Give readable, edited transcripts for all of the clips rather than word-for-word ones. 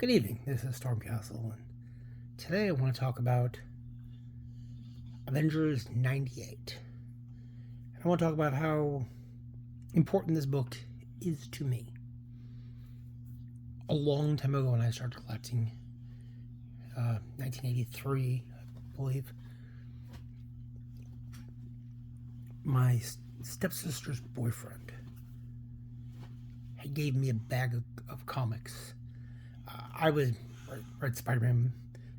Good evening, this is Stormcastle, and today I want to talk about Avengers 98. I want to talk about how important this book is to me. A long time ago when I started collecting, 1983, I believe, my stepsister's boyfriend had gave me a bag of comics. I read Spider-Man,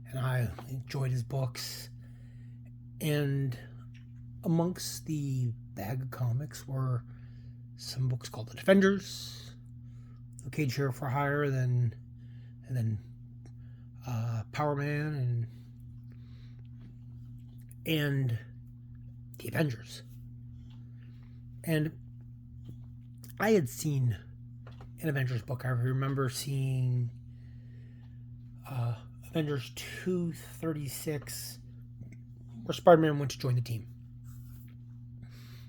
and I enjoyed his books. And amongst the bag of comics were some books called The Avengers, The Cage Hero for Hire, and then Power Man, and The Avengers. And I had seen an Avengers book. I remember seeing Avengers 236, where Spider-Man went to join the team.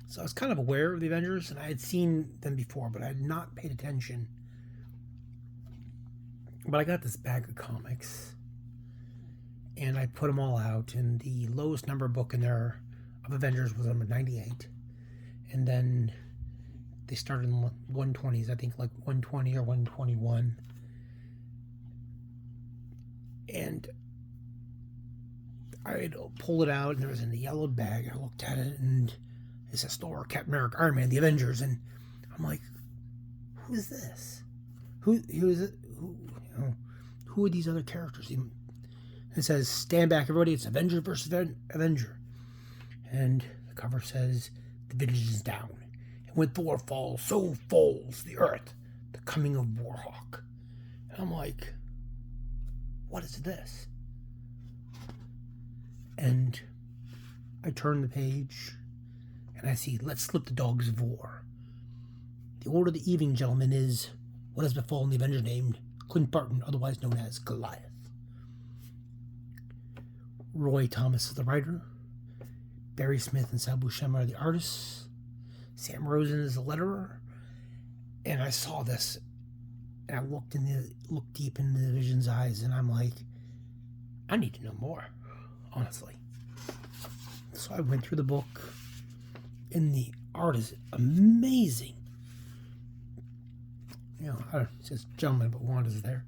So I was kind of aware of the Avengers, and I had seen them before, but I had not paid attention. But I got this bag of comics, and I put them all out, and the lowest number book in there of Avengers was number 98. And then they started in 120s, I think like 120 or 121. And I pulled it out, and there was in the yellow bag. I looked at it, and it says Thor, Captain America, Iron Man, the Avengers, and I'm like, who is this? Who is it? Who are these other characters? And it says, stand back, everybody, it's Avenger versus Avenger. And the cover says, the village is down. And when Thor falls, so falls the earth, the coming of Warhawk. And I'm like, what is this? And I turn the page, and I see, let's slip the dogs of war. The order of the evening, gentlemen, is what has befallen the Avenger named Clint Barton, otherwise known as Goliath. Roy Thomas is the writer. Barry Smith and Sal Buscema are the artists. Sam Rosen is the letterer. And I saw this, and I looked deep into the Vision's eyes, and I'm like, I need to know more, honestly. So I went through the book, and the art is amazing. It says gentleman, but Wanda's there.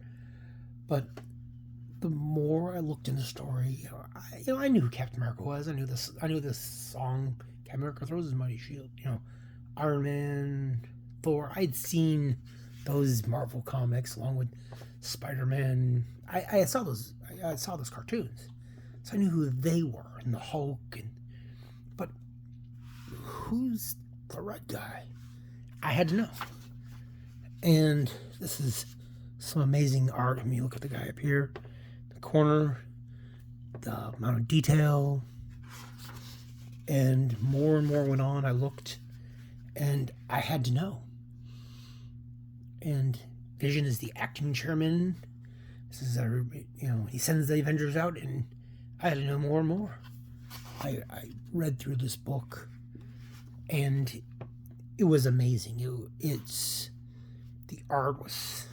But the more I looked into the story, I knew who Captain America was. I knew this song, Captain America throws his mighty shield. Iron Man, Thor. I'd seen those Marvel comics along with Spider-Man. I saw those cartoons, so I knew who they were, and the Hulk. But who's the red guy? I had to know. And this is some amazing art. I mean, look at the guy up here, the corner, the amount of detail, and more went on. I looked, and I had to know. And Vision is the acting chairman. This is he sends the Avengers out, and I had to know more and more. I read through this book, and it was amazing. The art was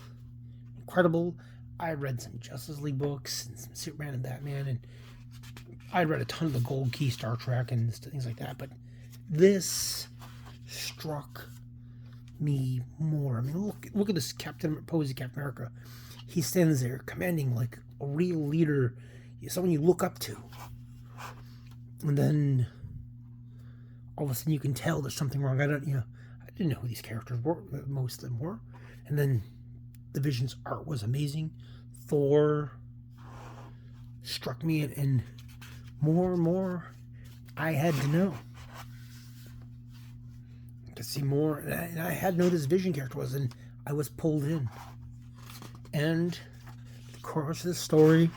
incredible. I read some Justice League books and some Superman and Batman, and I read a ton of the Gold Key Star Trek and things like that. But this struck me more. I mean, look at this pose of Captain America. He stands there commanding like a real leader, someone you look up to. And then all of a sudden you can tell there's something wrong. I didn't know who these characters were. Most of them were. And then the Vision's art was amazing. Thor struck me, and more and more I had to know. To see more, and I had to know who this Vision character was, and I was pulled in. And the course of the story,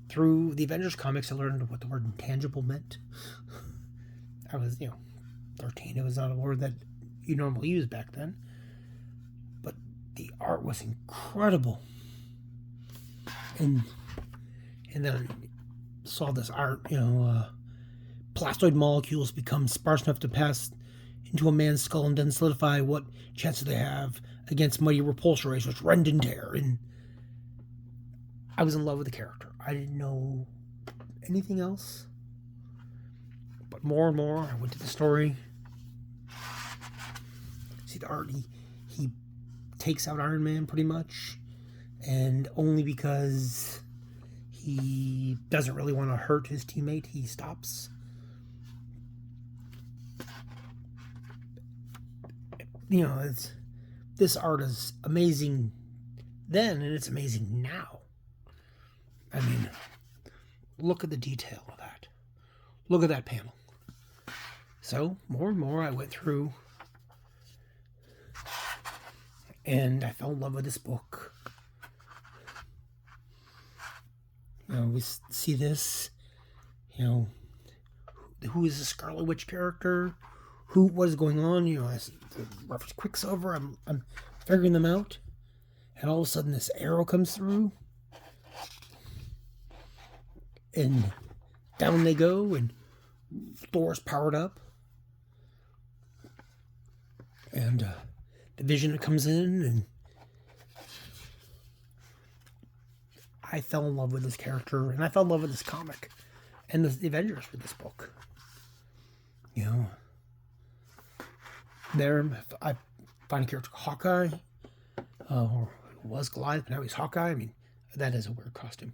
through the Avengers comics, I learned what the word intangible meant. I was, 13. It was not a word that you normally use back then. But the art was incredible. And then I saw this art, plastoid molecules become sparse enough to pass into a man's skull and then solidify. What chance do they have against mighty repulsor rays which rend and tear? And I was in love with the character. I didn't know anything else. But more and more, I went to the story. See the art. He takes out Iron Man pretty much. And only because he doesn't really want to hurt his teammate, he stops. This art is amazing then, and it's amazing now. I mean, look at the detail of that. Look at that panel. So, more and more I went through, and I fell in love with this book. We see this, who is the Scarlet Witch character? What is going on? As the reference Quicksilver, I'm figuring them out. And all of a sudden this arrow comes through. And down they go, and Thor's powered up. And the Vision comes in, and I fell in love with this character, and I fell in love with this comic, and the Avengers with this book. There, I find a character Hawkeye, or was Goliath, but now he's Hawkeye. I mean, that is a weird costume.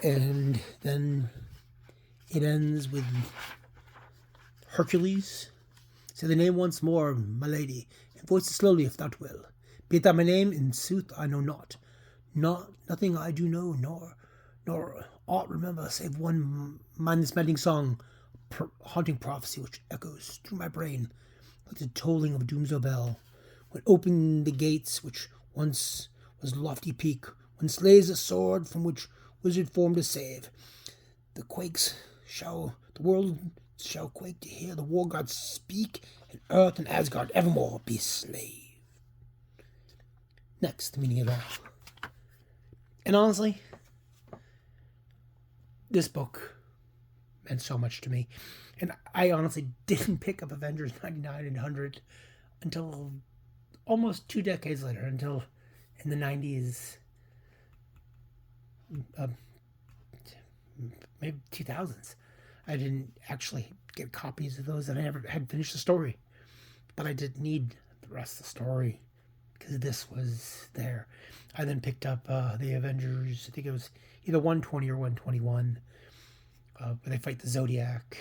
And then it ends with Hercules. Say the name once more, my lady, and voice it slowly, if thou will. Be it that my name, in sooth, I know not. Nothing I do know, nor aught remember, save one mindless-mending song, haunting prophecy which echoes through my brain like the tolling of a doomsday bell. When open the gates which once was lofty peak, when slays a sword from which wizard formed to save, the world shall quake to hear the war gods speak, and earth and Asgard evermore be slave. Next, the meaning of that. And honestly, this book meant so much to me. And I honestly didn't pick up Avengers 99 and 100 until almost 2 decades later, until in the 90s, maybe 2000s. I didn't actually get copies of those, and I never had finished the story. But I didn't need the rest of the story, because this was there. I then picked up the Avengers, I think it was either 120 or 121, where they fight the Zodiac.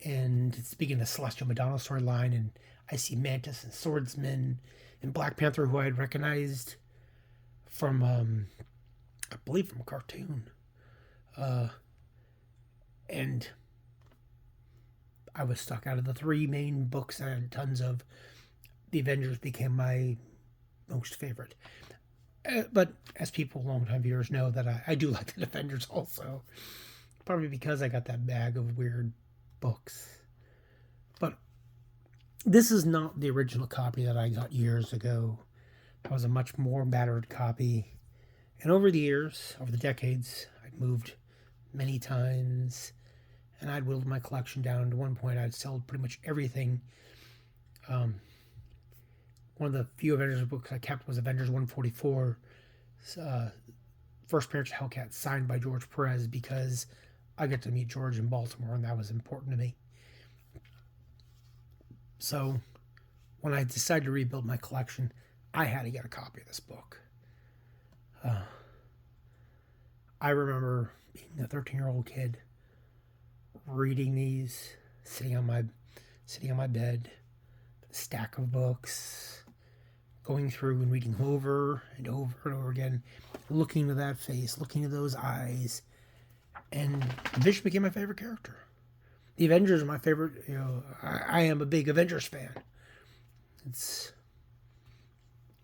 And speaking of the Celestial Madonna storyline, and I see Mantis and Swordsman and Black Panther, who I had recognized from, I believe, from a cartoon. And I was stuck. Out of the 3 main books I had tons of, the Avengers became my most favorite. But as people, longtime viewers, know that I do like the Avengers also. Probably because I got that bag of weird books. But this is not the original copy that I got years ago. That was a much more battered copy. And over the years, over the decades, I'd moved many times, and I'd whittled my collection down. To one point, I'd sold pretty much everything. One of the few Avengers books I kept was Avengers 144, First Appearance of Hellcat, signed by George Perez, because I get to meet George in Baltimore, and that was important to me. So when I decided to rebuild my collection, I had to get a copy of this book. I remember being a 13-year-old kid, reading these, sitting on my bed, a stack of books, going through and reading over and over and over again, looking at that face, looking at those eyes, and Vision became my favorite character. The Avengers are my favorite. I am a big Avengers fan.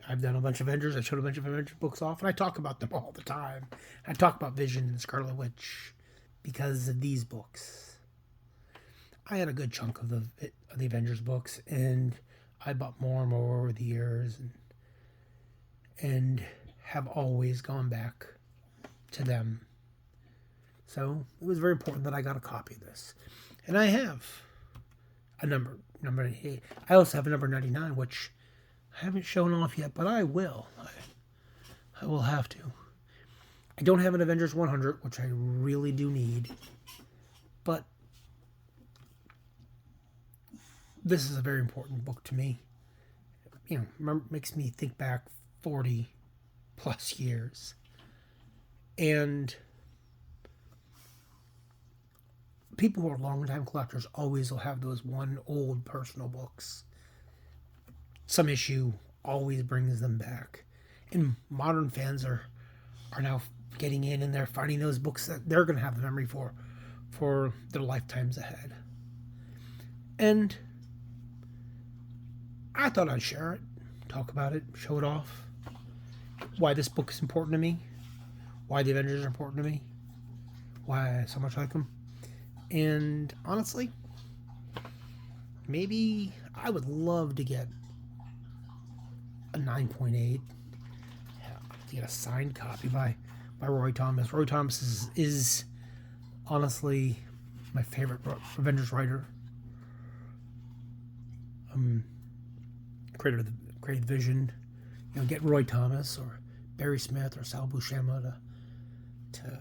I've done a bunch of Avengers. I showed a bunch of Avengers books off, and I talk about them all the time. I talk about Vision and Scarlet Witch because of these books. I had a good chunk of the Avengers books, and I bought more and more over the years, and have always gone back to them. So it was very important that I got a copy of this. And I have a number 8. I also have a number 99, which I haven't shown off yet, but I will. I will have to. I don't have an Avengers 100, which I really do need. But this is a very important book to me. Makes me think back 40 plus years. And people who are longtime collectors always will have those one old personal books. Some issue always brings them back. And modern fans are now getting in and they're finding those books that they're going to have the memory for their lifetimes ahead. And I thought I'd share it, talk about it, show it off. Why this book is important to me. Why the Avengers are important to me. Why I so much like them. And honestly, maybe I would love to get a 9.8. To get a signed copy by Roy Thomas. Roy Thomas is honestly my favorite Avengers writer. Creator of the Vision. Get Roy Thomas or Barry Smith or Sal Buscema to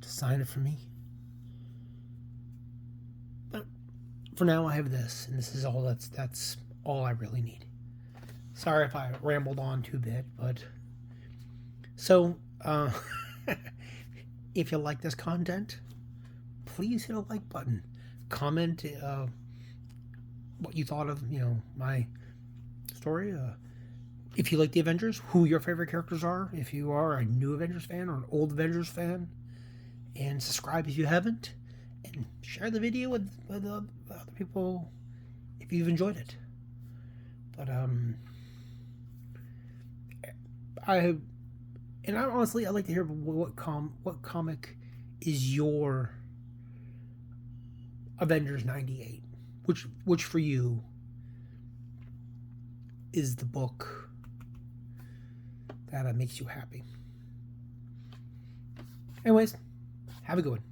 sign it for me. But for now, I have this, and this is all. That's all I really need. Sorry if I rambled on too bit, but so if you like this content, please hit a like button. Comment what you thought of my story. If you like the Avengers, who your favorite characters are. If you are a new Avengers fan or an old Avengers fan, and subscribe if you haven't, and share the video with other people if you've enjoyed it. But I honestly, I'd like to hear what comic is your Avengers 98, which for you is the book that makes you happy. Anyways, have a good one.